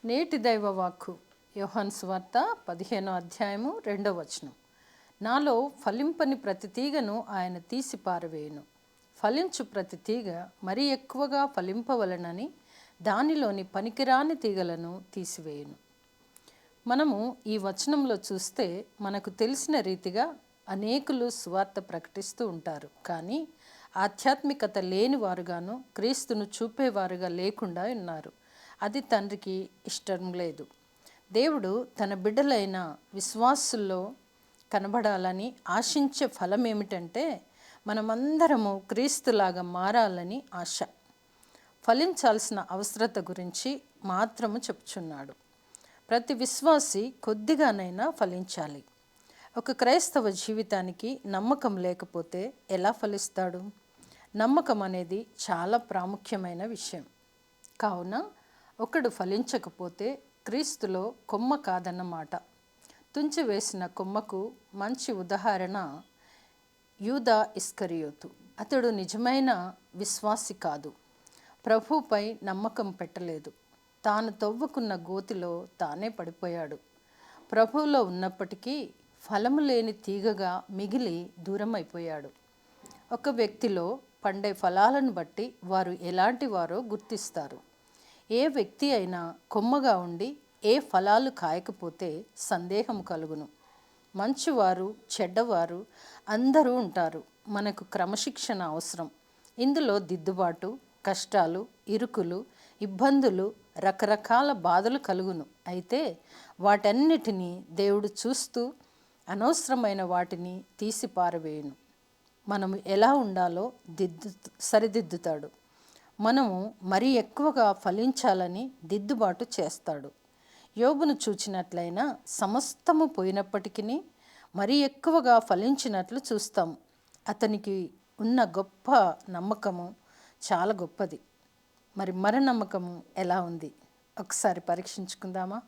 నేటి దైవవాక్కు యోహాను సువార్త 15వ అధ్యాయము 2వ వచనం. నాలో ఫలింపని ప్రతి తీగను ఆయన తీసి పారవేయును. ఫలించు ప్రతి తీగ మరీ ఎక్కువగా ఫలింపవలనని దానిలోని పనికిరాని తీగలను తీసివేయును. మనము ఈ వచనంలో చూస్తే మనకు తెలిసిన రీతిగా అనేకులు సువార్త ప్రకటిస్తూ ఉంటారు. కానీ ఆధ్యాత్మికత లేని వారుగాను క్రీస్తును చూపేవారుగా లేకుండా ఉన్నారు. అది తండ్రికి ఇష్టం లేదు. దేవుడు తన బిడ్డలైన విశ్వాసుల్లో కనబడాలని ఆశించే ఫలం ఏమిటంటే మనమందరము క్రీస్తులాగా మారాలని ఆశ. ఫలించాల్సిన అవసరత గురించి మాత్రము చెప్తున్నాడు. ప్రతి విశ్వాసి కొద్దిగానైనా ఫలించాలి. ఒక క్రైస్తవ జీవితానికి నమ్మకం లేకపోతే ఎలా ఫలిస్తాడు? నమ్మకం అనేది చాలా ప్రాముఖ్యమైన విషయం. కావున ఒకడు ఫలించకపోతే క్రీస్తులో కొమ్మ కాదన్నమాట. తుంచివేసిన కొమ్మకు మంచి ఉదాహరణ యూదా ఇస్కరియోతు. అతడు నిజమైన విశ్వాసి కాదు. ప్రభువుపై నమ్మకం పెట్టలేదు. తాను తవ్వుకున్న గోతిలో తానే పడిపోయాడు. ప్రభువులో ఉన్నప్పటికీ ఫలము లేని తీగగా మిగిలి దూరం అయిపోయాడు. ఒక వ్యక్తిలో పండే ఫలాలను బట్టి వారు ఎలాంటి వారో గుర్తిస్తారు. ఏ వ్యక్తి అయినా కొమ్మగా ఉండి ఏ ఫలాలు కాయకపోతే సందేహం కలుగును. మంచివారు చెడ్డవారు అందరూ ఉంటారు. మనకు క్రమశిక్షణ అవసరం. ఇందులో దిద్దుబాటు, కష్టాలు, ఇరుకులు, ఇబ్బందులు, రకరకాల బాధలు కలుగును. అయితే వాటన్నిటినీ దేవుడు చూస్తూ అనవసరమైన వాటిని తీసి పారవేయును. మనము ఎలా ఉండాలో సరిదిద్దుతాడు. మనము మరీ ఎక్కువగా ఫలించాలని దిద్దుబాటు చేస్తాడు. యోబును చూచినట్లయినా సమస్తము పోయినప్పటికీ మరీ ఎక్కువగా ఫలించినట్లు చూస్తాము. అతనికి ఉన్న గొప్ప నమ్మకము చాలా గొప్పది. మరి నమ్మకము ఎలా ఉంది? ఒకసారి పరీక్షించుకుందామా?